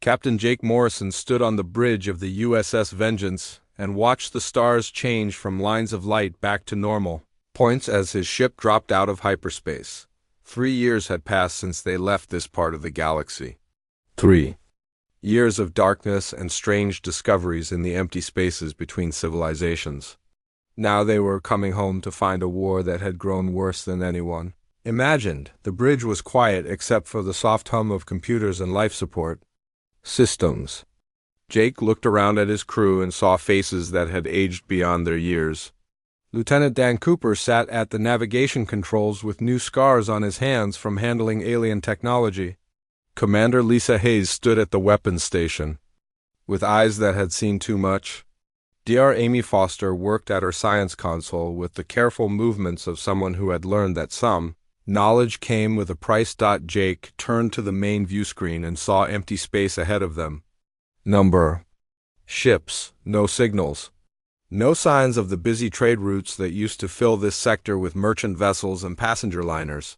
Captain Jake Morrison stood on the bridge of the USS Vengeance and watched the stars change from lines of light back to normal points as his ship dropped out of hyperspace. 3 years had passed since they left this part of the galaxy. 3 years of darkness and strange discoveries in the empty spaces between civilizations. Now they were coming home to find a war that had grown worse than anyone imagined. The bridge was quiet except for the soft hum of computers and life support systems. Jake looked around at his crew and saw faces that had aged beyond their years. Lieutenant Dan Cooper sat at the navigation controls with new scars on his hands from handling alien technology. Commander Lisa Hayes stood at the weapons station, with eyes that had seen too much. Dr. Amy Foster worked at her science console with the careful movements of someone who had learned that some knowledge came with a price. Jake turned to the main view screen and saw empty space ahead of them. Number ships, no signals. No signs of the busy trade routes that used to fill this sector with merchant vessels and passenger liners.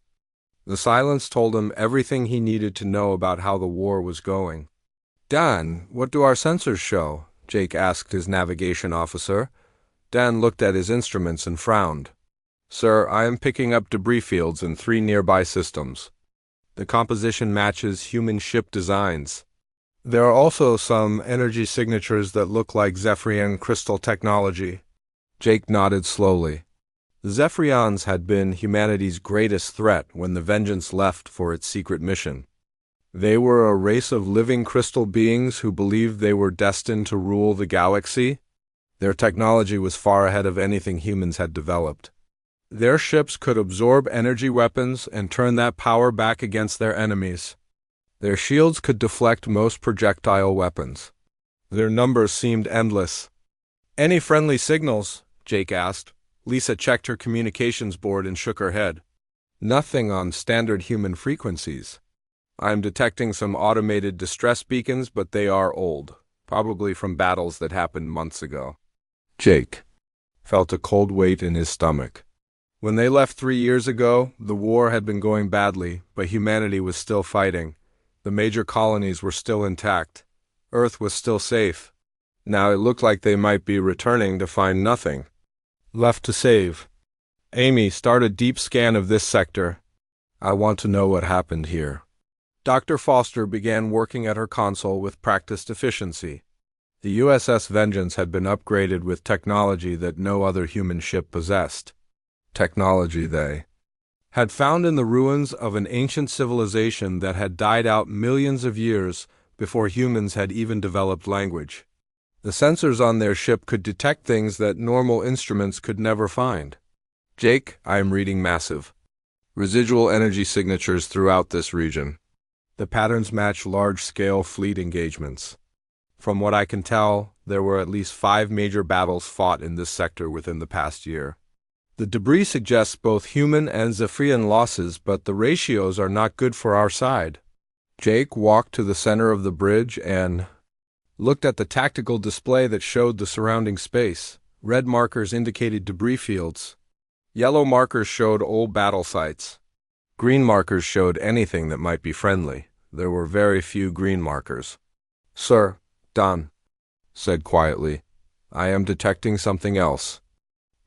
The silence told him everything he needed to know about how the war was going. Dan, what do our sensors show? Jake asked his navigation officer. Dan looked at his instruments and frowned. Sir, I am picking up debris fields in 3 nearby systems. The composition matches human ship designs. There are also some energy signatures that look like Zephyrian crystal technology. Jake nodded slowly. The Zephyrians had been humanity's greatest threat when the Vengeance left for its secret mission. They were a race of living crystal beings who believed they were destined to rule the galaxy. Their technology was far ahead of anything humans had developed. Their ships could absorb energy weapons and turn that power back against their enemies. Their shields could deflect most projectile weapons. Their numbers seemed endless. Any friendly signals? Jake asked. Lisa checked her communications board and shook her head. Nothing on standard human frequencies. I'm detecting some automated distress beacons, but they are old, probably from battles that happened months ago. Jake felt a cold weight in his stomach. When they left 3 years ago, the war had been going badly, but humanity was still fighting. The major colonies were still intact. Earth was still safe. Now it looked like they might be returning to find nothing left to save. Amy, start a deep scan of this sector. I want to know what happened here. Dr. Foster began working at her console with practiced efficiency. The USS Vengeance had been upgraded with technology that no other human ship possessed. Technology they had found in the ruins of an ancient civilization that had died out millions of years before humans had even developed language. The sensors on their ship could detect things that normal instruments could never find. Jake, I am reading massive residual energy signatures throughout this region. The patterns match large-scale fleet engagements. From what I can tell, there were at least 5 major battles fought in this sector within the past year. The debris suggests both human and Zephyrian losses, but the ratios are not good for our side. Jake walked to the center of the bridge and looked at the tactical display that showed the surrounding space. Red markers indicated debris fields. Yellow markers showed old battle sites. Green markers showed anything that might be friendly. There were very few green markers. Sir, Don said quietly, I am detecting something else.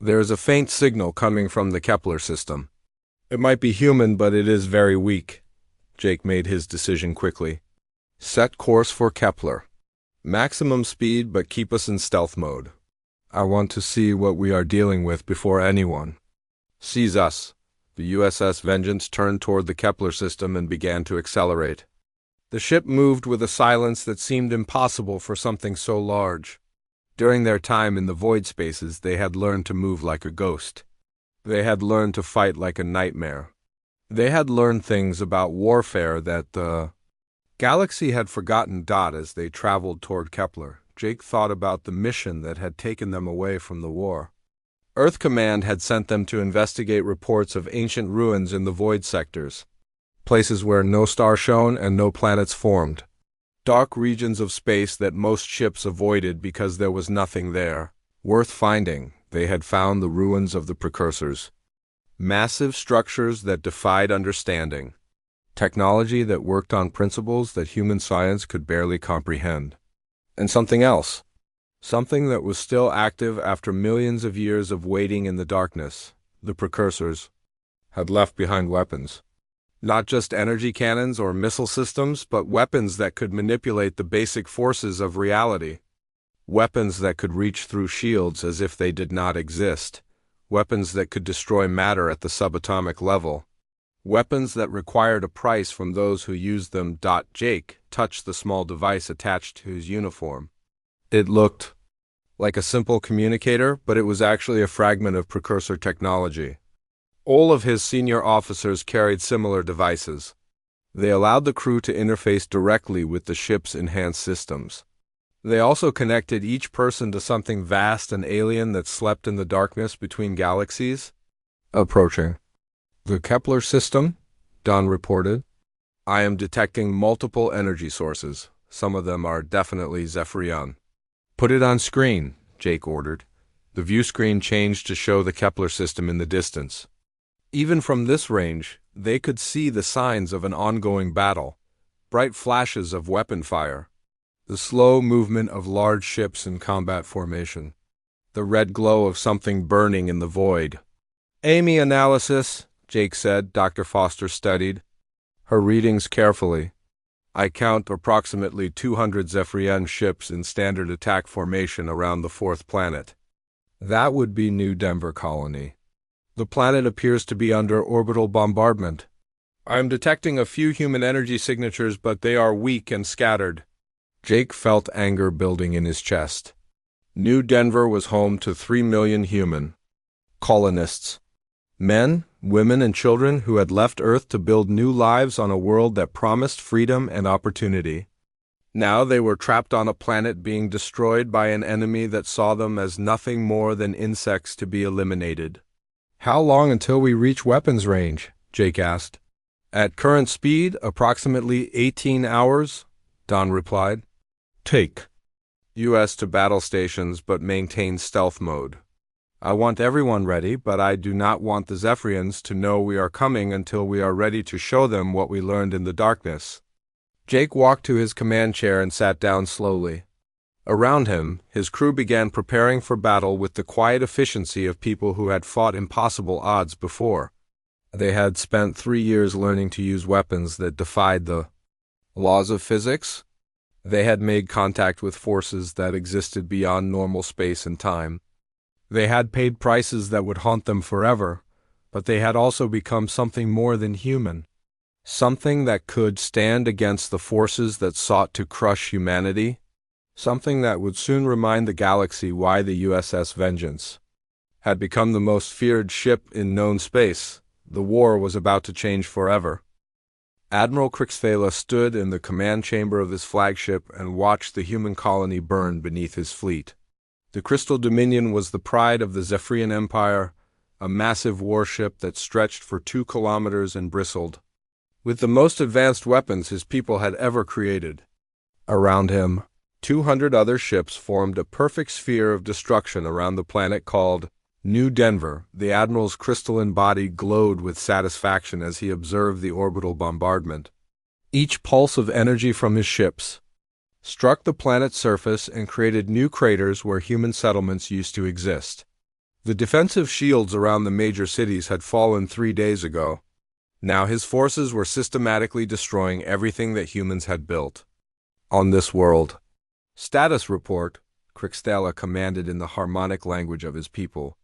There is a faint signal coming from the Kepler system. It might be human, but it is very weak. Jake made his decision quickly. Set course for Kepler. Maximum speed, but keep us in stealth mode. I want to see what we are dealing with before anyone sees us. The USS Vengeance turned toward the Kepler system and began to accelerate. The ship moved with a silence that seemed impossible for something so large. During their time in the void spaces, they had learned to move like a ghost. They had learned to fight like a nightmare. They had learned things about warfare that the galaxy had forgotten. As they traveled toward Kepler, Jake thought about the mission that had taken them away from the war. Earth Command had sent them to investigate reports of ancient ruins in the void sectors, places where no star shone and no planets formed. Dark regions of space that most ships avoided because there was nothing there worth finding. They had found the ruins of the precursors. Massive structures that defied understanding. Technology that worked on principles that human science could barely comprehend. And something else. Something that was still active after millions of years of waiting in the darkness. The precursors had left behind weapons. Not just energy cannons or missile systems, but weapons that could manipulate the basic forces of reality. Weapons that could reach through shields as if they did not exist. Weapons that could destroy matter at the subatomic level. Weapons that required a price from those who used them. Jake touched the small device attached to his uniform. It looked like a simple communicator, but it was actually a fragment of precursor technology. All of his senior officers carried similar devices. They allowed the crew to interface directly with the ship's enhanced systems. They also connected each person to something vast and alien that slept in the darkness between galaxies. Approaching. The Kepler system, Don reported. I am detecting multiple energy sources. Some of them are definitely Zephyrian. Put it on screen, Jake ordered. The view screen changed to show the Kepler system in the distance. Even from this range, they could see the signs of an ongoing battle. Bright flashes of weapon fire. The slow movement of large ships in combat formation. The red glow of something burning in the void. Amy analysis, Jake said. Dr. Foster studied her readings carefully. I count approximately 200 Zephyrian ships in standard attack formation around the fourth planet. That would be New Denver colony. The planet appears to be under orbital bombardment. I am detecting a few human energy signatures, but they are weak and scattered. Jake felt anger building in his chest. New Denver was home to 3 million human colonists. Men, women, and children who had left Earth to build new lives on a world that promised freedom and opportunity. Now they were trapped on a planet being destroyed by an enemy that saw them as nothing more than insects to be eliminated. How long until we reach weapons range? Jake asked. At current speed, approximately 18 hours, Don replied. Take U.S. to battle stations but maintain stealth mode. I want everyone ready, but I do not want the Zephyrians to know we are coming until we are ready to show them what we learned in the darkness. Jake walked to his command chair and sat down slowly. Around him, his crew began preparing for battle with the quiet efficiency of people who had fought impossible odds before. They had spent 3 years learning to use weapons that defied the laws of physics. They had made contact with forces that existed beyond normal space and time. They had paid prices that would haunt them forever, but they had also become something more than human. Something that could stand against the forces that sought to crush humanity. Something that would soon remind the galaxy why the USS Vengeance had become the most feared ship in known space. The war was about to change forever. Admiral Crixthala stood in the command chamber of his flagship and watched the human colony burn beneath his fleet. The Crystal Dominion was the pride of the Zephyrian Empire, a massive warship that stretched for 2 kilometers and bristled with the most advanced weapons his people had ever created. Around him, 200 other ships formed a perfect sphere of destruction around the planet called New Denver. The Admiral's crystalline body glowed with satisfaction as he observed the orbital bombardment. Each pulse of energy from his ships struck the planet's surface and created new craters where human settlements used to exist. The defensive shields around the major cities had fallen 3 days ago. Now his forces were systematically destroying everything that humans had built on this world. Status report, Crixthala commanded in the harmonic language of his people.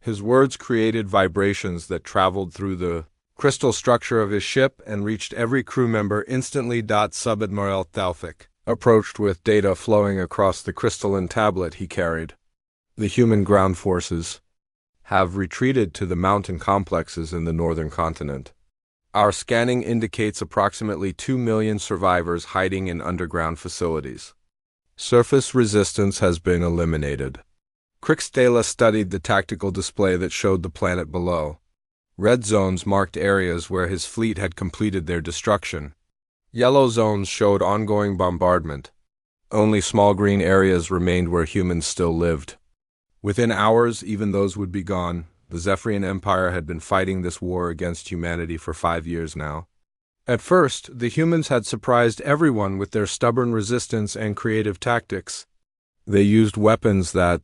His words created vibrations that traveled through the crystal structure of his ship and reached every crew member instantly. Subadmiral Thalfic approached with data flowing across the crystalline tablet he carried. The human ground forces have retreated to the mountain complexes in the northern continent. Our scanning indicates approximately 2 million survivors hiding in underground facilities. Surface resistance has been eliminated. Crixthala studied the tactical display that showed the planet below. Red zones marked areas where his fleet had completed their destruction. Yellow zones showed ongoing bombardment. Only small green areas remained where humans still lived. Within hours, even those would be gone. The Zephyrian Empire had been fighting this war against humanity for 5 years now. At first, the humans had surprised everyone with their stubborn resistance and creative tactics. They used weapons that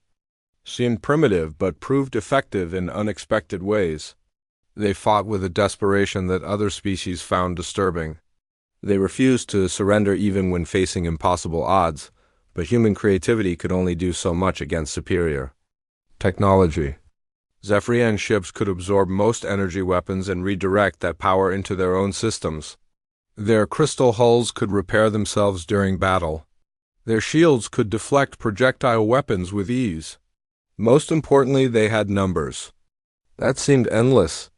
seemed primitive but proved effective in unexpected ways. They fought with a desperation that other species found disturbing. They refused to surrender even when facing impossible odds, but human creativity could only do so much against superior technology. Zephyrian ships could absorb most energy weapons and redirect that power into their own systems. Their crystal hulls could repair themselves during battle. Their shields could deflect projectile weapons with ease. Most importantly, they had numbers. That seemed endless.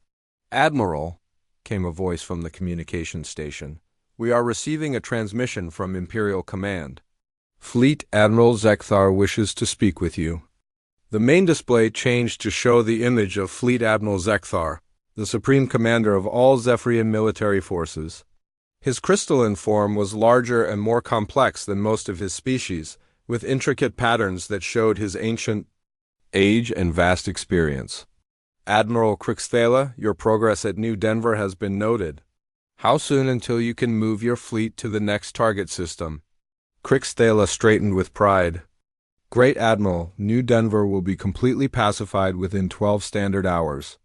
"Admiral," came a voice from the communication station. "We are receiving a transmission from Imperial Command. Fleet Admiral Zekthar wishes to speak with you." The main display changed to show the image of Fleet Admiral Zekthar, the supreme commander of all Zephyrian military forces. His crystalline form was larger and more complex than most of his species, with intricate patterns that showed his ancient age and vast experience. "Admiral Crixthala, your progress at New Denver has been noted. How soon until you can move your fleet to the next target system?" Crixthala straightened with pride. "Great Admiral, New Denver will be completely pacified within 12 standard hours.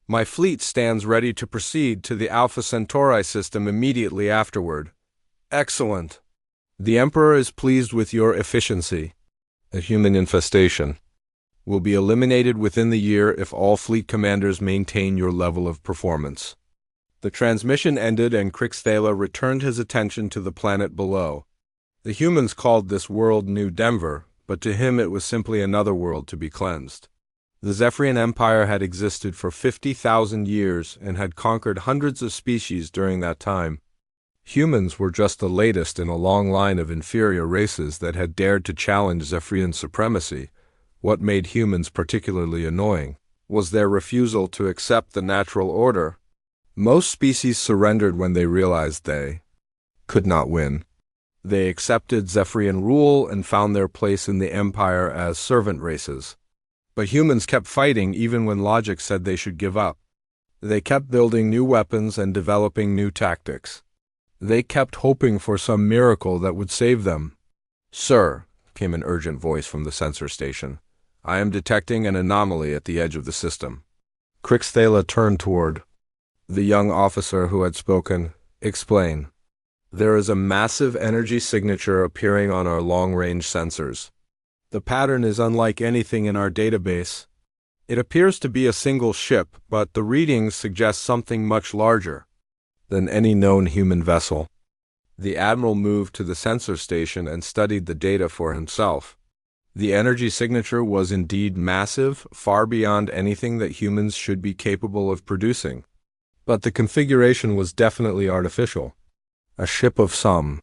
My fleet stands ready to proceed to the Alpha Centauri system immediately afterward." "Excellent. The Emperor is pleased with your efficiency. A human infestation will be eliminated within the year if all fleet commanders maintain your level of performance." The transmission ended and Crixthala returned his attention to the planet below. The humans called this world New Denver, but to him it was simply another world to be cleansed. The Zephyrian Empire had existed for 50,000 years and had conquered hundreds of species during that time. Humans were just the latest in a long line of inferior races that had dared to challenge Zephyrian supremacy. What made humans particularly annoying was their refusal to accept the natural order. Most species surrendered when they realized they could not win. They accepted Zephyrian rule and found their place in the Empire as servant races. But humans kept fighting even when logic said they should give up. They kept building new weapons and developing new tactics. They kept hoping for some miracle that would save them. "Sir," came an urgent voice from the sensor station, "I am detecting an anomaly at the edge of the system." Crixthala turned toward the young officer who had spoken. "Explain." "There is a massive energy signature appearing on our long-range sensors. The pattern is unlike anything in our database. It appears to be a single ship, but the readings suggest something much larger than any known human vessel." The Admiral moved to the sensor station and studied the data for himself. The energy signature was indeed massive, far beyond anything that humans should be capable of producing. But the configuration was definitely artificial. A ship of some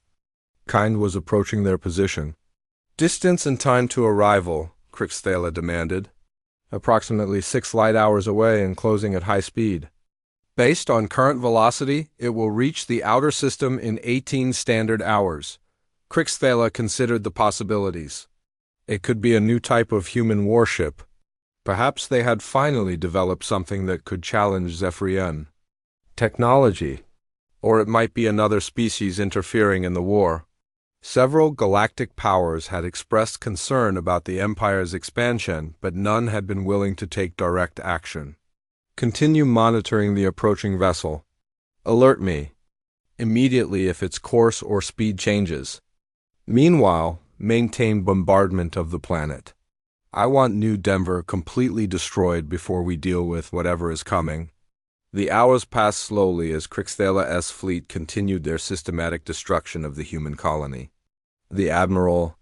kind was approaching their position. "Distance and time to arrival," Crixthala demanded. "Approximately 6 light hours away and closing at high speed. Based on current velocity, it will reach the outer system in 18 standard hours." Crixthala considered the possibilities. It could be a new type of human warship. Perhaps they had finally developed something that could challenge Zephyrian technology. Or it might be another species interfering in the war. Several galactic powers had expressed concern about the Empire's expansion, but none had been willing to take direct action. "Continue monitoring the approaching vessel. Alert me immediately if its course or speed changes. Meanwhile, maintain bombardment of the planet. I want New Denver completely destroyed before we deal with whatever is coming." The hours passed slowly as Crixthala's fleet continued their systematic destruction of the human colony. The Admiral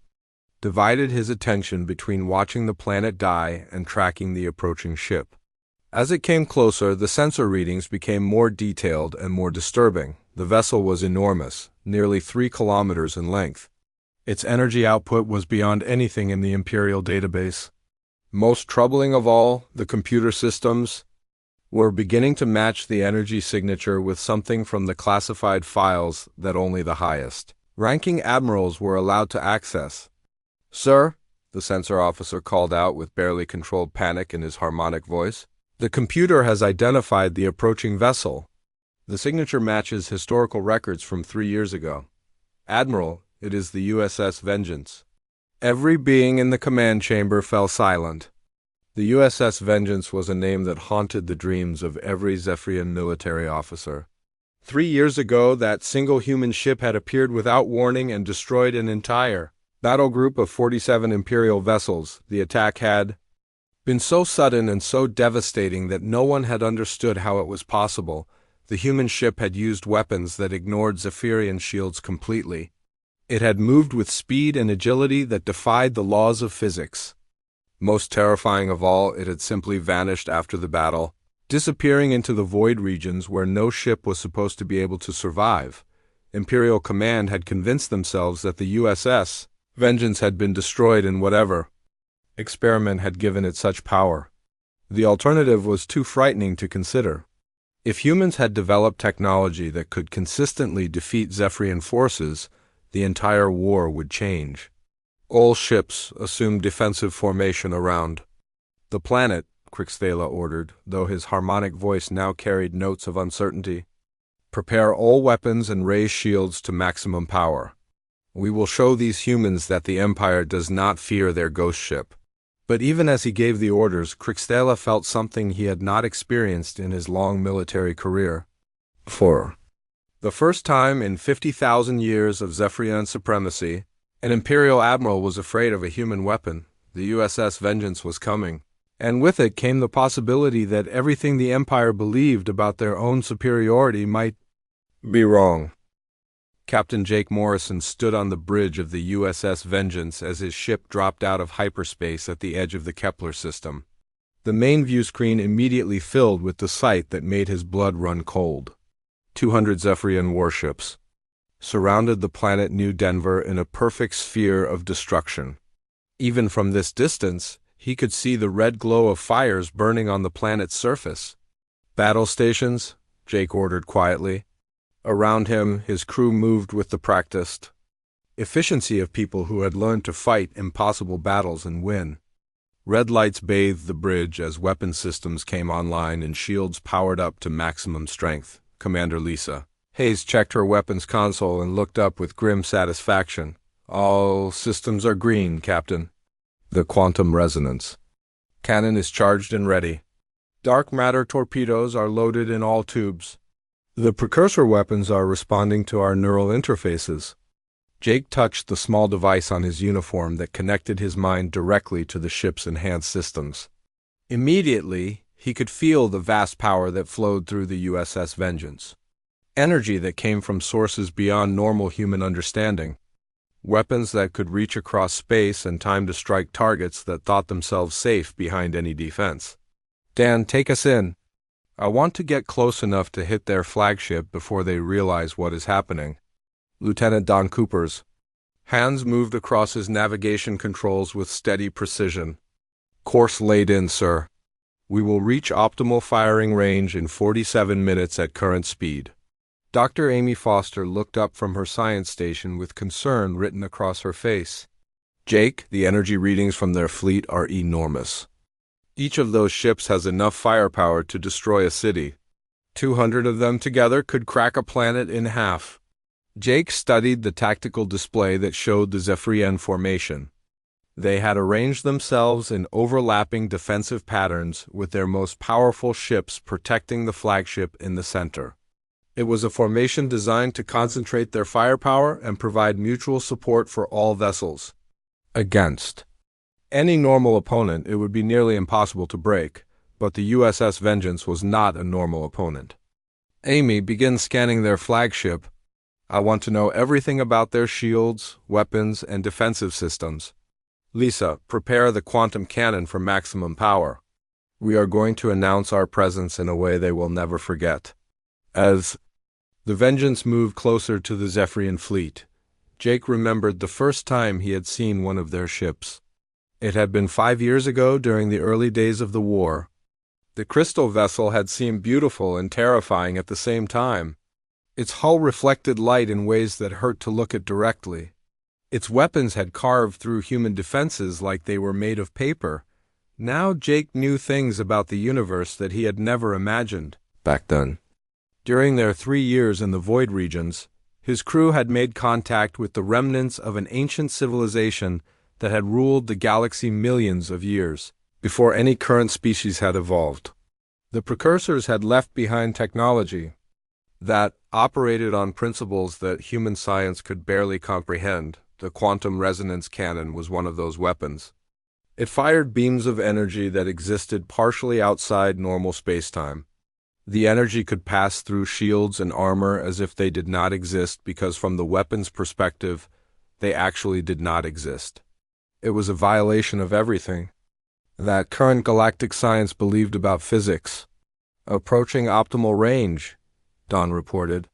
divided his attention between watching the planet die and tracking the approaching ship. As it came closer, the sensor readings became more detailed and more disturbing. The vessel was enormous, nearly 3 kilometers in length. Its energy output was beyond anything in the Imperial database. Most troubling of all, the computer systems were beginning to match the energy signature with something from the classified files that only the highest ranking admirals were allowed to access. "Sir," the sensor officer called out with barely controlled panic in his harmonic voice, "the computer has identified the approaching vessel. The signature matches historical records from 3 years ago. Admiral, it is the USS Vengeance. Every being in the command chamber fell silent. The USS Vengeance was a name that haunted the dreams of every Zephyrian military officer. 3 years ago, that single human ship had appeared without warning and destroyed an entire battle group of 47 Imperial vessels. The attack had been so sudden and so devastating that no one had understood how it was possible. The human ship had used weapons that ignored Zephyrian shields completely. It had moved with speed and agility that defied the laws of physics. Most terrifying of all, it had simply vanished after the battle, disappearing into the void regions where no ship was supposed to be able to survive. Imperial Command had convinced themselves that the USS Vengeance had been destroyed in whatever experiment had given it such power. The alternative was too frightening to consider. If humans had developed technology that could consistently defeat Zephyrian forces, the entire war would change. All ships assumed defensive formation around the planet, Crixthala ordered, though his harmonic voice now carried notes of uncertainty. Prepare all weapons and raise shields to maximum power. We will show these humans that the Empire does not fear their ghost ship. But even as he gave the orders, Crixthala felt something he had not experienced in his long military career. For the first time in 50,000 years of Zephyrian supremacy, an Imperial Admiral was afraid of a human weapon. The USS Vengeance was coming, and with it came the possibility that everything the Empire believed about their own superiority might be wrong. Captain Jake Morrison stood on the bridge of the USS Vengeance as his ship dropped out of hyperspace at the edge of the Kepler system. The main view screen immediately filled with the sight that made his blood run cold. 200 Zephyrian warships surrounded the planet New Denver in a perfect sphere of destruction. Even from this distance, he could see the red glow of fires burning on the planet's surface. Battle stations, Jake ordered quietly. Around him, his crew moved with the practiced efficiency of people who had learned to fight impossible battles and win. Red lights bathed the bridge as weapon systems came online and shields powered up to maximum strength. Commander Lisa Hayes checked her weapons console and looked up with grim satisfaction. All systems are green, Captain. The quantum resonance cannon is charged and ready. Dark matter torpedoes are loaded in all tubes. The precursor weapons are responding to our neural interfaces. Jake touched the small device on his uniform that connected his mind directly to the ship's enhanced systems. Immediately, he could feel the vast power that flowed through the USS Vengeance. Energy that came from sources beyond normal human understanding. Weapons that could reach across space and time to strike targets that thought themselves safe behind any defense. Dan, take us in. I want to get close enough to hit their flagship before they realize what is happening. Lieutenant Don Cooper's hands moved across his navigation controls with steady precision. Course laid in, sir. We will reach optimal firing range in 47 minutes at current speed. Dr. Amy Foster looked up from her science station with concern written across her face. Jake, the energy readings from their fleet are enormous. Each of those ships has enough firepower to destroy a city. 200 of them together could crack a planet in half. Jake studied the tactical display that showed the Zephyrian formation. They had arranged themselves in overlapping defensive patterns with their most powerful ships protecting the flagship in the center. It was a formation designed to concentrate their firepower and provide mutual support for all vessels. Against any normal opponent, it would be nearly impossible to break, but the USS Vengeance was not a normal opponent. Amy, begin scanning their flagship. I want to know everything about their shields, weapons, and defensive systems. Lisa, prepare the quantum cannon for maximum power. We are going to announce our presence in a way they will never forget. As the Vengeance moved closer to the Zephyrian fleet, Jake remembered the first time he had seen one of their ships. It had been 5 years ago during the early days of the war. The crystal vessel had seemed beautiful and terrifying at the same time. Its hull reflected light in ways that hurt to look at directly. Its weapons had carved through human defenses like they were made of paper. Now Jake knew things about the universe that he had never imagined back then. During their 3 years in the void regions, his crew had made contact with the remnants of an ancient civilization that had ruled the galaxy millions of years before any current species had evolved. The precursors had left behind technology that operated on principles that human science could barely comprehend. The quantum resonance cannon was one of those weapons. It fired beams of energy that existed partially outside normal spacetime. The energy could pass through shields and armor as if they did not exist because from the weapon's perspective, they actually did not exist. It was a violation of everything that current galactic science believed about physics. Approaching optimal range, Dawn reported.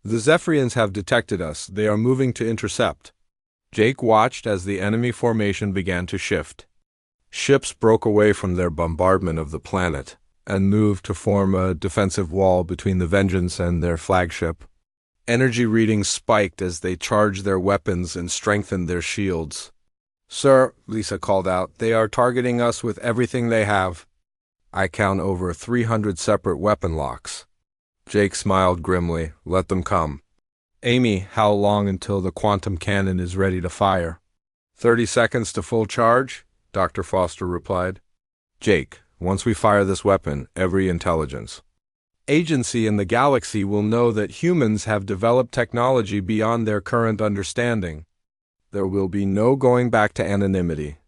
The Zephyrians have detected us. They are moving to intercept. Jake watched as the enemy formation began to shift. Ships broke away from their bombardment of the planet and moved to form a defensive wall between the Vengeance and their flagship. Energy readings spiked as they charged their weapons and strengthened their shields. "Sir," Lisa called out, "they are targeting us with everything they have. I count over 300 separate weapon locks." Jake smiled grimly. "Let them come." "Amy, how long until the quantum cannon is ready to fire?" 30 seconds to full charge," Dr. Foster replied. "Jake, once we fire this weapon, every intelligence agency in the galaxy will know that humans have developed technology beyond their current understanding. There will be no going back to anonymity."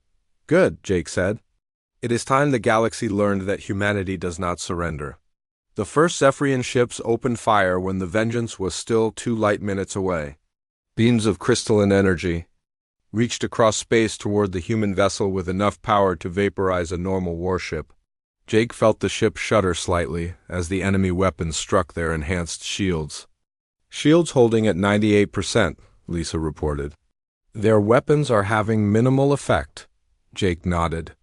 "Good," Jake said. "It is time the galaxy learned that humanity does not surrender." The first Zephyrian ships opened fire when the Vengeance was still 2 light minutes away. Beams of crystalline energy reached across space toward the human vessel with enough power to vaporize a normal warship. Jake felt the ship shudder slightly as the enemy weapons struck their enhanced shields. "Shields holding at 98%, Lisa reported. "Their weapons are having minimal effect," Jake nodded.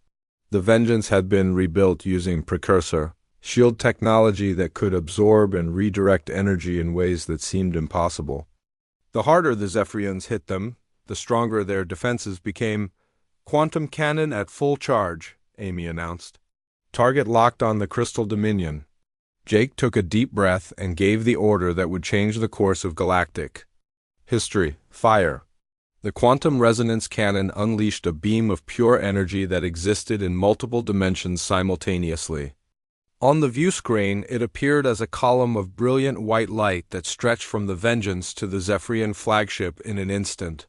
The Vengeance had been rebuilt using precursor shield technology that could absorb and redirect energy in ways that seemed impossible. The harder the Zephyrians hit them, the stronger their defenses became. "Quantum cannon at full charge," Amy announced. "Target locked on the Crystal Dominion." Jake took a deep breath and gave the order that would change the course of galactic history. "Fire." The quantum resonance cannon unleashed a beam of pure energy that existed in multiple dimensions simultaneously. On the view screen, it appeared as a column of brilliant white light that stretched from the Vengeance to the Zephyrian flagship in an instant.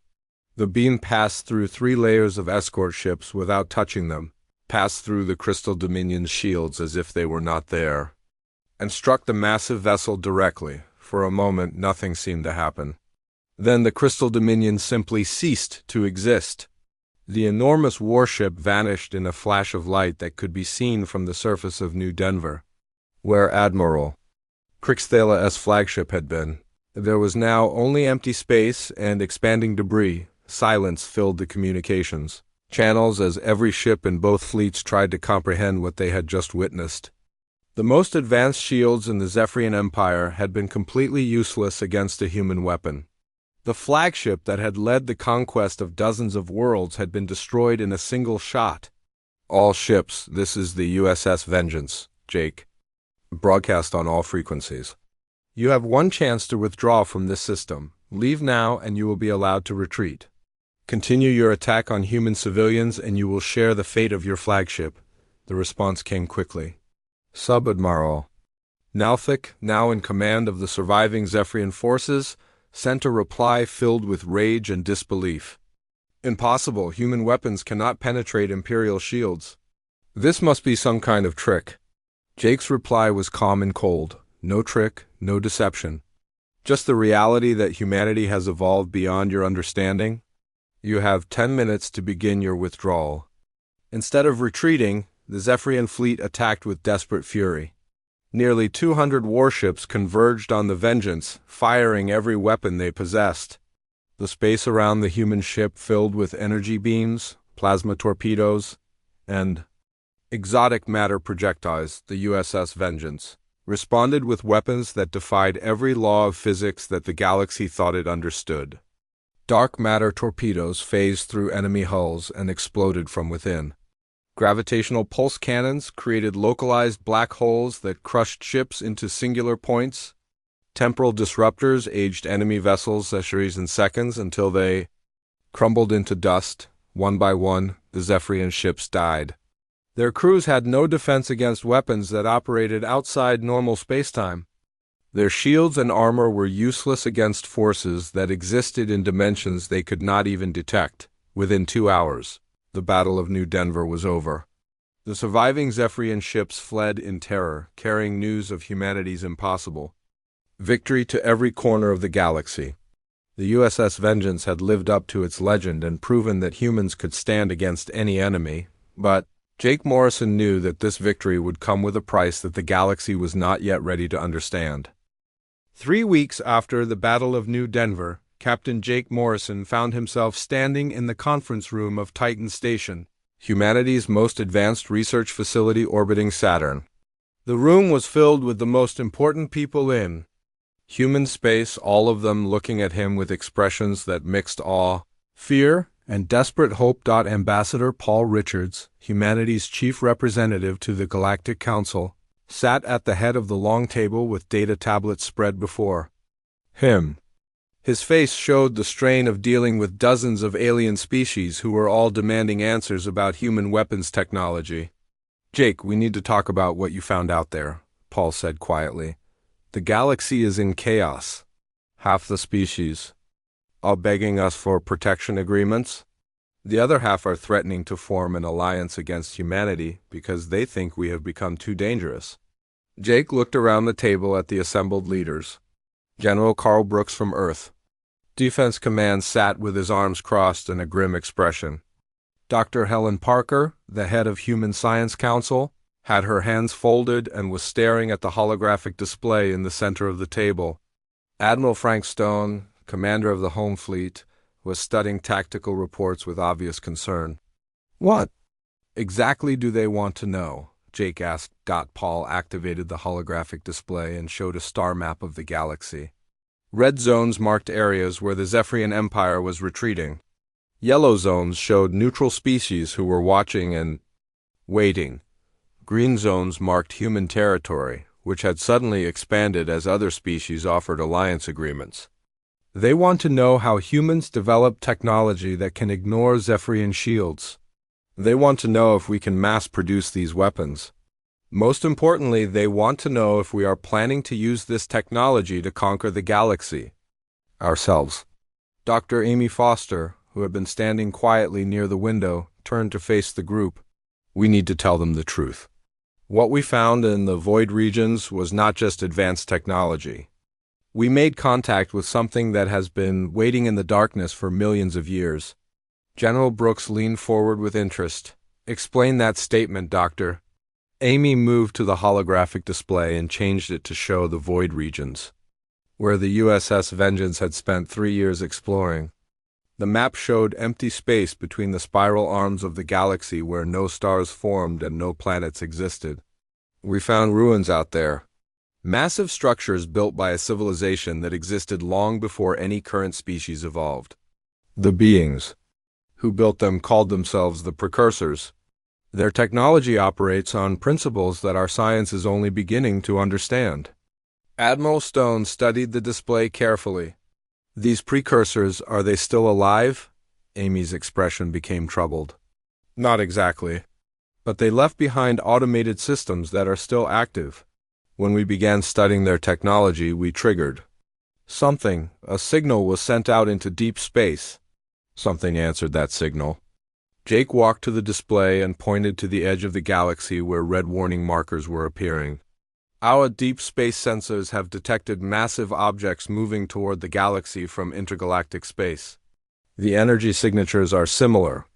The beam passed through 3 layers of escort ships without touching them, passed through the Crystal Dominion's shields as if they were not there, and struck the massive vessel directly. For a moment, nothing seemed to happen. Then the Crystal Dominion simply ceased to exist. The enormous warship vanished in a flash of light that could be seen from the surface of New Denver, where Admiral Crixthala's flagship had been. There was now only empty space and expanding debris. Silence filled the communications channels as every ship in both fleets tried to comprehend what they had just witnessed. The most advanced shields in the Zephyrian Empire had been completely useless against a human weapon. The flagship that had led the conquest of dozens of worlds had been destroyed in a single shot. "All ships, this is the USS Vengeance," Jake broadcast on all frequencies. "You have 1 chance to withdraw from this system. Leave now and you will be allowed to retreat. Continue your attack on human civilians and you will share the fate of your flagship." The response came quickly. Sub-Admiral Nalthik, now in command of the surviving Zephyrian forces, sent a reply filled with rage and disbelief. "Impossible. Human weapons cannot penetrate Imperial shields. This must be some kind of trick." Jake's reply was calm and cold. "No trick, no deception. Just the reality that humanity has evolved beyond your understanding. You have 10 minutes to begin your withdrawal." Instead of retreating, the Zephyrian fleet attacked with desperate fury. Nearly 200 warships converged on the Vengeance, firing every weapon they possessed. The space around the human ship filled with energy beams, plasma torpedoes, and exotic matter projectiles. The USS Vengeance responded with weapons that defied every law of physics that the galaxy thought it understood. Dark matter torpedoes phased through enemy hulls and exploded from within. Gravitational pulse cannons created localized black holes that crushed ships into singular points. Temporal disruptors aged enemy vessels in seconds until they crumbled into dust. One by one, the Zephyrian ships died. Their crews had no defense against weapons that operated outside normal spacetime. Their shields and armor were useless against forces that existed in dimensions they could not even detect. Within 2 hours, the Battle of New Denver was over. The surviving Zephyrian ships fled in terror, carrying news of humanity's impossible victory to every corner of the galaxy. The USS Vengeance had lived up to its legend and proven that humans could stand against any enemy, but Jake Morrison knew that this victory would come with a price that the galaxy was not yet ready to understand. 3 weeks after the Battle of New Denver, Captain Jake Morrison found himself standing in the conference room of Titan Station, humanity's most advanced research facility orbiting Saturn. The room was filled with the most important people in human space, all of them looking at him with expressions that mixed awe, fear, and desperate hope. Ambassador Paul Richards, humanity's chief representative to the Galactic Council, sat at the head of the long table with data tablets spread before him. His face showed the strain of dealing with dozens of alien species who were all demanding answers about human weapons technology. "Jake, we need to talk about what you found out there," Paul said quietly. "The galaxy is in chaos. Half the species are begging us for protection agreements. The other half are threatening to form an alliance against humanity because they think we have become too dangerous." Jake looked around the table at the assembled leaders. General Carl Brooks from Earth Defense Command sat with his arms crossed and a grim expression. Dr. Helen Parker, the head of Human Science Council, had her hands folded and was staring at the holographic display in the center of the table. Admiral Frank Stone, commander of the Home Fleet, was studying tactical reports with obvious concern. "What exactly do they want to know?" Jake asked. Paul activated the holographic display and showed a star map of the galaxy. Red zones marked areas where the Zephyrian Empire was retreating. Yellow zones showed neutral species who were watching and waiting. Green zones marked human territory, which had suddenly expanded as other species offered alliance agreements. They want to know how humans develop technology that can ignore Zephyrian shields. They want to know if we can mass-produce these weapons. Most importantly, they want to know if we are planning to use this technology to conquer the galaxy ourselves. Dr. Amy Foster, who had been standing quietly near the window, turned to face the group. "We need to tell them the truth. What we found in the void regions was not just advanced technology. We made contact with something that has been waiting in the darkness for millions of years." General Brooks leaned forward with interest. "Explain that statement, Doctor." Amy moved to the holographic display and changed it to show the void regions, where the USS Vengeance had spent 3 years exploring. The map showed empty space between the spiral arms of the galaxy where no stars formed and no planets existed. "We found ruins out there. Massive structures built by a civilization that existed long before any current species evolved. The beings who built them called themselves the Precursors. Their technology operates on principles that our science is only beginning to understand." Admiral Stone studied the display carefully. "These precursors, are they still alive?" Amy's expression became troubled. "Not exactly. But they left behind automated systems that are still active. When we began studying their technology, we triggered something. A signal was sent out into deep space. Something answered that signal." Jake walked to the display and pointed to the edge of the galaxy where red warning markers were appearing. "Our deep space sensors have detected massive objects moving toward the galaxy from intergalactic space. The energy signatures are similar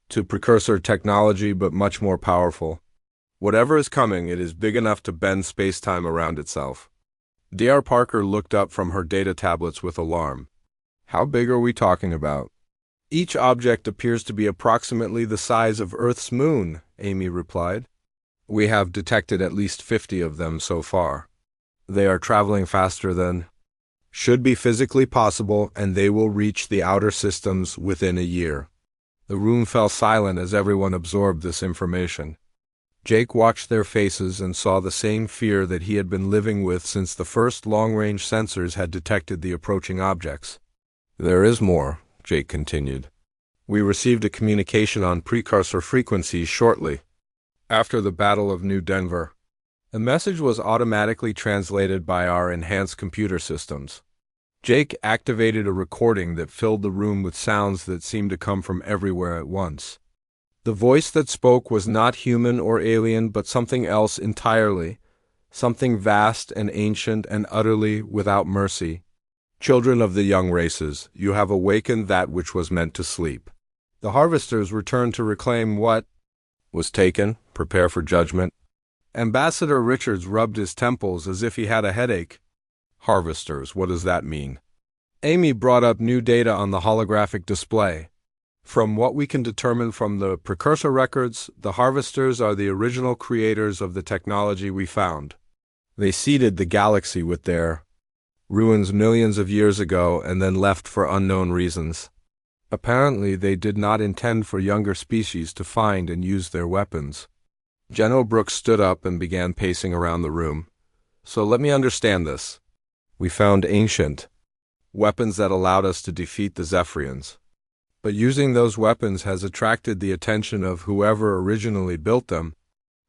to precursor technology but much more powerful. Whatever is coming, it is big enough to bend space-time around itself." Dr. Parker looked up from her data tablets with alarm. "How big are we talking about?" "Each object appears to be approximately the size of Earth's moon," Amy replied. "We have detected at least 50 of them so far. They are traveling faster than should be physically possible, and they will reach the outer systems within a year." The room fell silent as everyone absorbed this information. Jake watched their faces and saw the same fear that he had been living with since the first long-range sensors had detected the approaching objects. "There is more," Jake continued. "We received a communication on precursor frequencies shortly after the Battle of New Denver. The message was automatically translated by our enhanced computer systems." Jake activated a recording that filled the room with sounds that seemed to come from everywhere at once. The voice that spoke was not human or alien, but something else entirely, something vast and ancient and utterly without mercy. "Children of the young races, you have awakened that which was meant to sleep. The harvesters return to reclaim what was taken. Prepare for judgment." Ambassador Richards rubbed his temples as if he had a headache. "Harvesters, what does that mean?" Amy brought up new data on the holographic display. "From what we can determine from the precursor records, the harvesters are the original creators of the technology we found. They seeded the galaxy with their ruins millions of years ago and then left for unknown reasons. Apparently, they did not intend for younger species to find and use their weapons." General Brooks stood up and began pacing around the room. "So let me understand this. We found ancient weapons that allowed us to defeat the Zephyrians. But using those weapons has attracted the attention of whoever originally built them,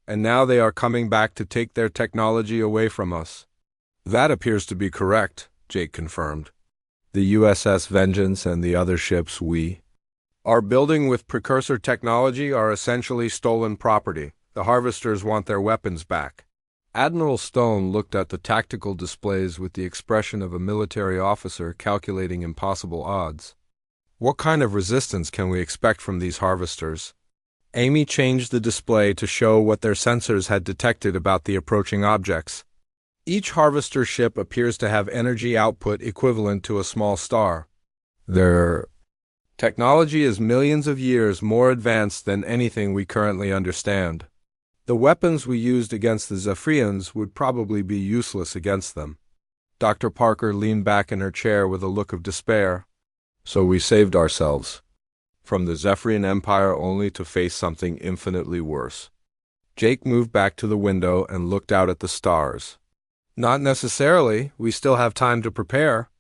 and now they are coming back to take their technology away from us." "That appears to be correct," Jake confirmed. "The USS Vengeance and the other ships we are building with precursor technology are essentially stolen property. The harvesters want their weapons back." Admiral Stone looked at the tactical displays with the expression of a military officer calculating impossible odds. "What kind of resistance can we expect from these harvesters?" Amy changed the display to show what their sensors had detected about the approaching objects. "Each harvester ship appears to have energy output equivalent to a small star. Their technology is millions of years more advanced than anything we currently understand. The weapons we used against the Zephyrians would probably be useless against them." Dr. Parker leaned back in her chair with a look of despair. "So we saved ourselves from the Zephyrian Empire only to face something infinitely worse." Jake moved back to the window and looked out at the stars. "Not necessarily. We still have time to prepare.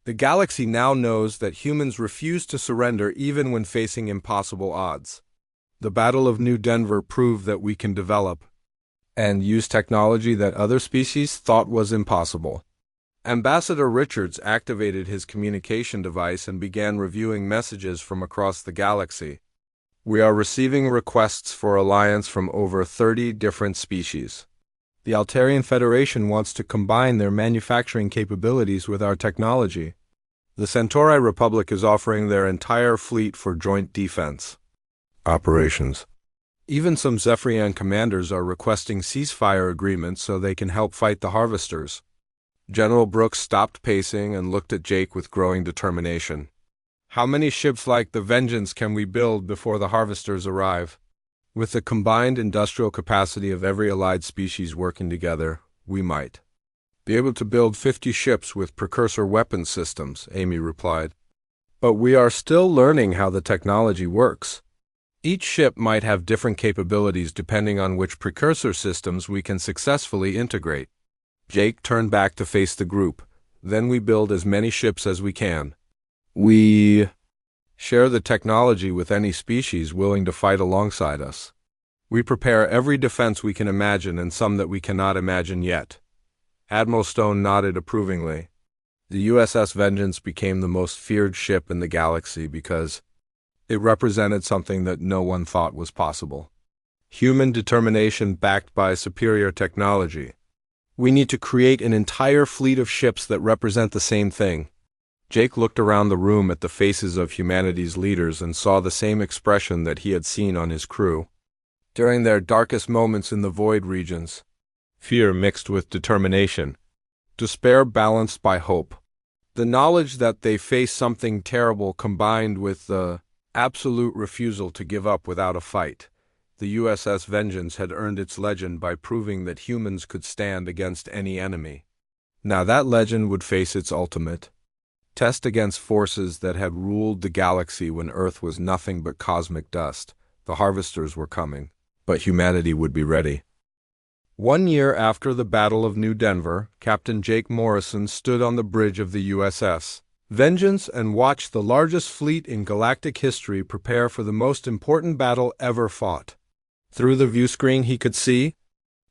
The galaxy now knows that humans refuse to surrender even when facing impossible odds. The Battle of New Denver proved that we can develop and use technology that other species thought was impossible." Ambassador Richards activated his communication device and began reviewing messages from across the galaxy. "We are receiving requests for alliance from over 30 different species. The Altarian Federation wants to combine their manufacturing capabilities with our technology. The Centauri Republic is offering their entire fleet for joint defense operations. Even some Zephyrian commanders are requesting ceasefire agreements so they can help fight the harvesters." General Brooks stopped pacing and looked at Jake with growing determination. "How many ships like the Vengeance can we build before the harvesters arrive?" "With the combined industrial capacity of every allied species working together, we might be able to build 50 ships with precursor weapon systems," Amy replied. "But we are still learning how the technology works. Each ship might have different capabilities depending on which precursor systems we can successfully integrate." Jake turned back to face the group. "Then we build as many ships as we can. We share the technology with any species willing to fight alongside us. We prepare every defense we can imagine and some that we cannot imagine yet." Admiral Stone nodded approvingly. The USS Vengeance became the most feared ship in the galaxy because it represented something that no one thought was possible. Human determination backed by superior technology. "We need to create an entire fleet of ships that represent the same thing." Jake looked around the room at the faces of humanity's leaders and saw the same expression that he had seen on his crew during their darkest moments in the void regions. Fear mixed with determination. Despair balanced by hope. The knowledge that they faced something terrible combined with the absolute refusal to give up without a fight. The USS Vengeance had earned its legend by proving that humans could stand against any enemy. Now that legend would face its ultimate test against forces that had ruled the galaxy when Earth was nothing but cosmic dust. The harvesters were coming. but humanity would be ready. 1 year after the Battle of New Denver, Captain Jake Morrison stood on the bridge of the USS Vengeance and watched the largest fleet in galactic history prepare for the most important battle ever fought. Through the viewscreen he could see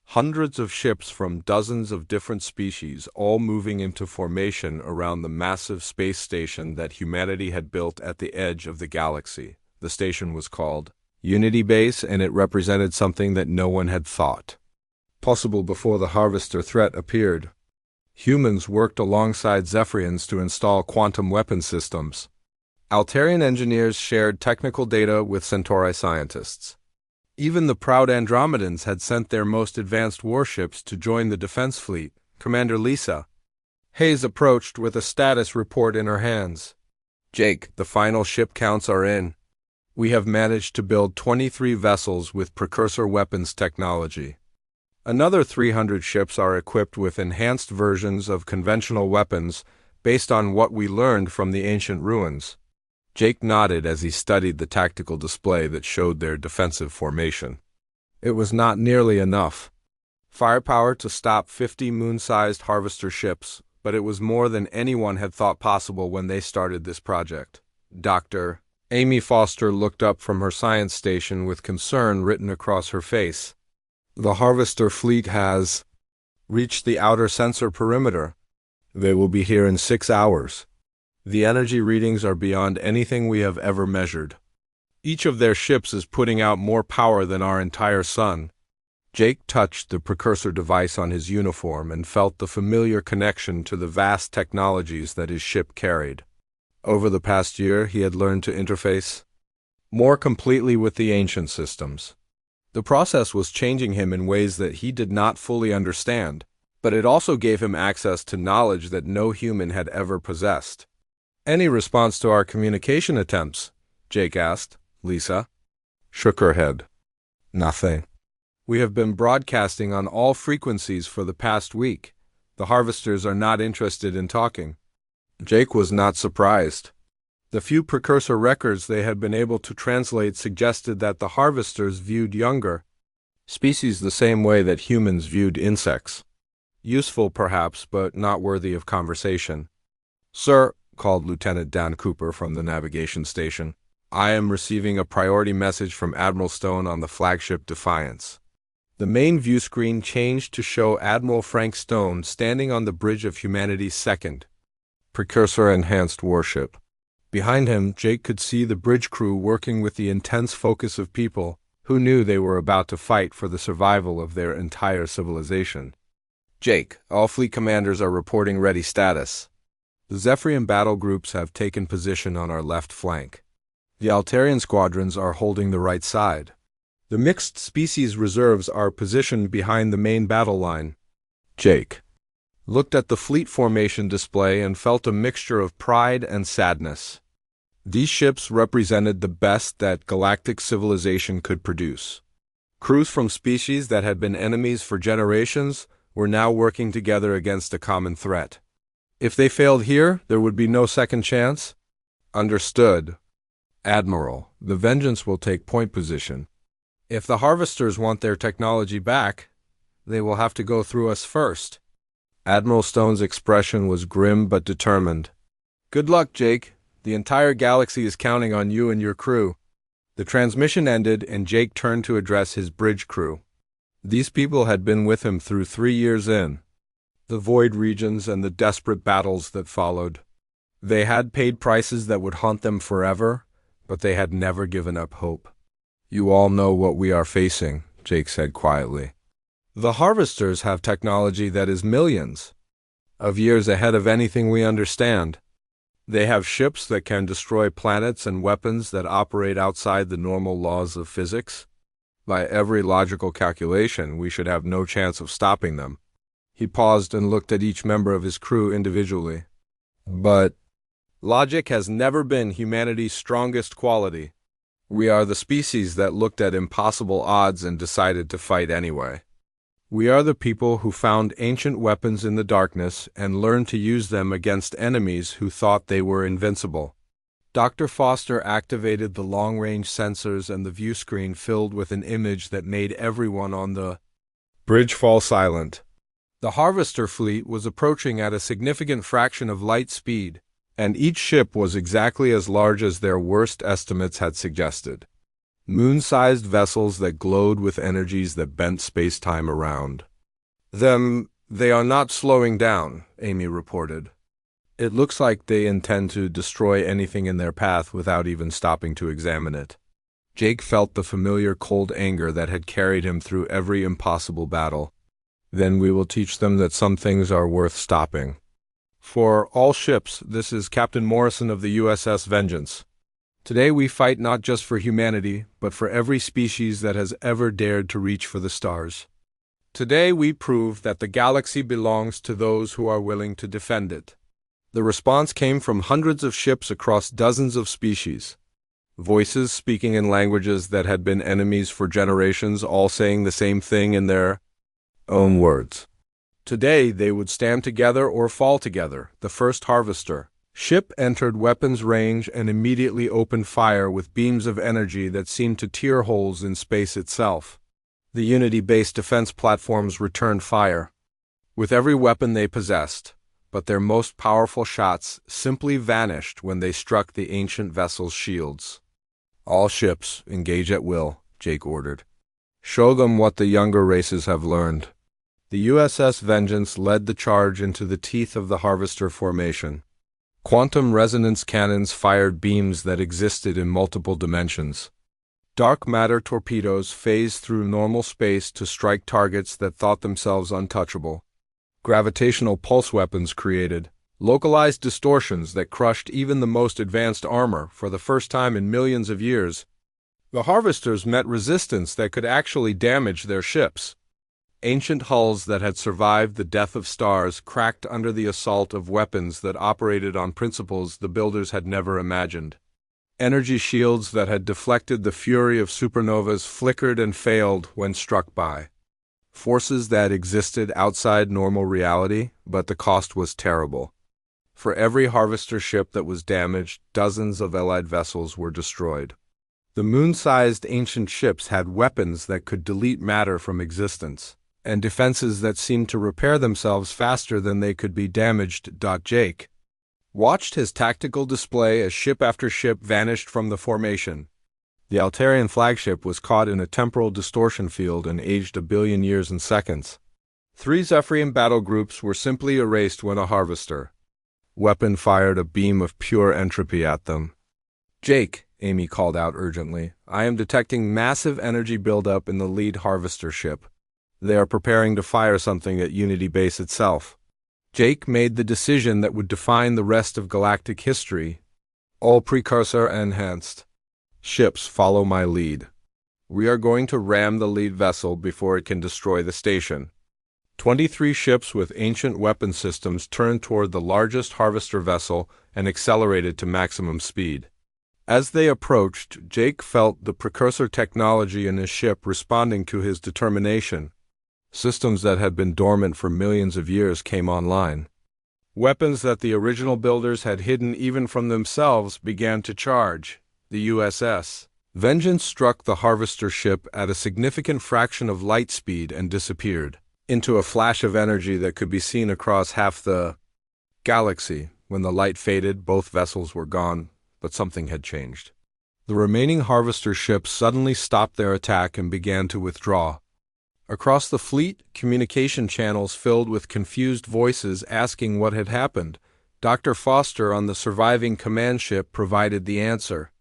hundreds of ships from dozens of different species all moving into formation around the massive space station that humanity had built at the edge of the galaxy. The station was called Unity Base, and it represented something that no one had thought possible before the Harvester threat appeared. Humans worked alongside Zephyrians to install quantum weapon systems. Altarian engineers shared technical data with Centauri scientists. Even the proud Andromedans had sent their most advanced warships to join the defense fleet. Commander Lisa Hayes approached with a status report in her hands. "Jake, the final ship counts are in. We have managed to build 23 vessels with precursor weapons technology. Another 300 ships are equipped with enhanced versions of conventional weapons based on what we learned from the ancient ruins." Jake nodded as he studied the tactical display that showed their defensive formation. It was not nearly enough firepower to stop 50 moon-sized Harvester ships, but it was more than anyone had thought possible when they started this project. Dr. Amy Foster looked up from her science station with concern written across her face. "The Harvester fleet has reached the outer sensor perimeter. They will be here in 6 hours. The energy readings are beyond anything we have ever measured. Each of their ships is putting out more power than our entire sun." Jake touched the precursor device on his uniform and felt the familiar connection to the vast technologies that his ship carried. Over the past year, he had learned to interface more completely with the ancient systems. The process was changing him in ways that he did not fully understand, but it also gave him access to knowledge that no human had ever possessed. "Any response to our communication attempts?" Jake asked. Lisa shook her head. "Nothing. We have been broadcasting on all frequencies for the past week. The Harvesters are not interested in talking." Jake was not surprised. The few precursor records they had been able to translate suggested that the Harvesters viewed younger species the same way that humans viewed insects. Useful, perhaps, but not worthy of conversation. "Sir," called Lieutenant Dan Cooper from the navigation station, "I am receiving a priority message from Admiral Stone on the flagship Defiance." The main view screen changed to show Admiral Frank Stone standing on the bridge of humanity's second precursor-enhanced warship. Behind him, Jake could see the bridge crew working with the intense focus of people who knew they were about to fight for the survival of their entire civilization. "Jake, all fleet commanders are reporting ready status. The Zephyrian battle groups have taken position on our left flank. The Altarian squadrons are holding the right side. The mixed species reserves are positioned behind the main battle line." Jake looked at the fleet formation display and felt a mixture of pride and sadness. These ships represented the best that galactic civilization could produce. Crews from species that had been enemies for generations were now working together against a common threat. If they failed here, there would be no second chance? "Understood. Admiral, the Vengeance will take point position. If the Harvesters want their technology back, they will have to go through us first." Admiral Stone's expression was grim but determined. "Good luck, Jake. The entire galaxy is counting on you and your crew." The transmission ended, and Jake turned to address his bridge crew. These people had been with him through 3 years in the void regions and the desperate battles that followed. They had paid prices that would haunt them forever, but they had never given up hope. "You all know what we are facing," Jake said quietly. "The Harvesters have technology that is millions of years ahead of anything we understand. They have ships that can destroy planets and weapons that operate outside the normal laws of physics. By every logical calculation, we should have no chance of stopping them." He paused and looked at each member of his crew individually. "But logic has never been humanity's strongest quality. We are the species that looked at impossible odds and decided to fight anyway. We are the people who found ancient weapons in the darkness and learned to use them against enemies who thought they were invincible. Dr. Foster activated the long-range sensors and the view screen filled with an image that made everyone on the bridge fall silent. The Harvester fleet was approaching at a significant fraction of light speed, and each ship was exactly as large as their worst estimates had suggested. Moon-sized vessels that glowed with energies that bent space-time around. They are not slowing down, Amy reported. It looks like they intend to destroy anything in their path without even stopping to examine it. Jake felt the familiar cold anger that had carried him through every impossible battle. Then we will teach them that some things are worth stopping. For all ships, this is Captain Morrison of the USS Vengeance. Today we fight not just for humanity, but for every species that has ever dared to reach for the stars. Today we prove that the galaxy belongs to those who are willing to defend it. The response came from hundreds of ships across dozens of species. Voices speaking in languages that had been enemies for generations, all saying the same thing in their own words. Today they would stand together or fall together. The first Harvester ship entered weapons range and immediately opened fire with beams of energy that seemed to tear holes in space itself. The Unity-based defense platforms returned fire with every weapon they possessed, but their most powerful shots simply vanished when they struck the ancient vessel's shields. All ships, engage at will, Jake ordered. Show them what the younger races have learned. The USS Vengeance led the charge into the teeth of the Harvester formation. Quantum resonance cannons fired beams that existed in multiple dimensions. Dark matter torpedoes phased through normal space to strike targets that thought themselves untouchable. Gravitational pulse weapons created localized distortions that crushed even the most advanced armor for the first time in millions of years. The Harvesters met resistance that could actually damage their ships. Ancient hulls that had survived the death of stars cracked under the assault of weapons that operated on principles the builders had never imagined. Energy shields that had deflected the fury of supernovas flickered and failed when struck by forces that existed outside normal reality, but the cost was terrible. For every Harvester ship that was damaged, dozens of Allied vessels were destroyed. The moon-sized ancient ships had weapons that could delete matter from existence, and defenses that seemed to repair themselves faster than they could be damaged. Jake watched his tactical display as ship after ship vanished from the formation. The Altarian flagship was caught in a temporal distortion field and aged 1 billion years in seconds. 3 Zephyrian battle groups were simply erased when a Harvester weapon fired a beam of pure entropy at them. Jake, Amy called out urgently, I am detecting massive energy buildup in the lead Harvester ship. They are preparing to fire something at Unity Base itself. Jake made the decision that would define the rest of galactic history. All precursor enhanced ships follow my lead. We are going to ram the lead vessel before it can destroy the station. 23 ships with ancient weapon systems turned toward the largest Harvester vessel and accelerated to maximum speed. As they approached, Jake felt the precursor technology in his ship responding to his determination. Systems that had been dormant for millions of years came online. Weapons that the original builders had hidden even from themselves began to charge. The USS Vengeance struck the Harvester ship at a significant fraction of light speed and disappeared into a flash of energy that could be seen across half the galaxy. When the light faded, both vessels were gone, but something had changed. The remaining Harvester ships suddenly stopped their attack and began to withdraw. Across the fleet, communication channels filled with confused voices asking what had happened. Dr. Foster on the surviving command ship provided the answer.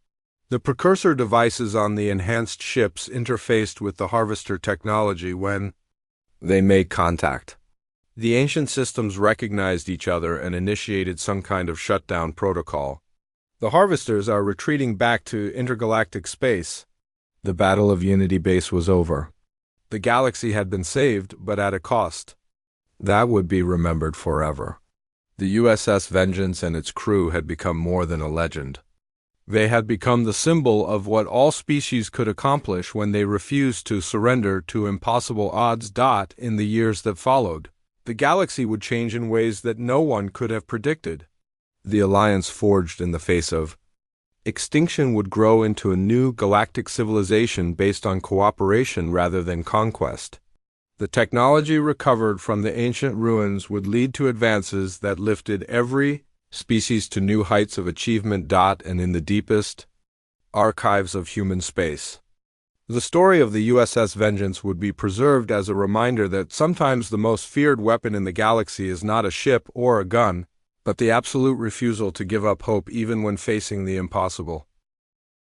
The precursor devices on the enhanced ships interfaced with the Harvester technology when they made contact. The ancient systems recognized each other and initiated some kind of shutdown protocol. The Harvesters are retreating back to intergalactic space. The Battle of Unity Base was over. The galaxy had been saved, but at a cost that would be remembered forever. The USS Vengeance and its crew had become more than a legend. They had become the symbol of what all species could accomplish when they refused to surrender to impossible odds. In the years that followed, the galaxy would change in ways that no one could have predicted. The alliance forged in the face of Extinction would grow into a new galactic civilization based on cooperation rather than conquest. The technology recovered from the ancient ruins would lead to advances that lifted every species to new heights of achievement. And in the deepest archives of human space, the story of the USS Vengeance would be preserved as a reminder that sometimes the most feared weapon in the galaxy is not a ship or a gun, but the absolute refusal to give up hope even when facing the impossible.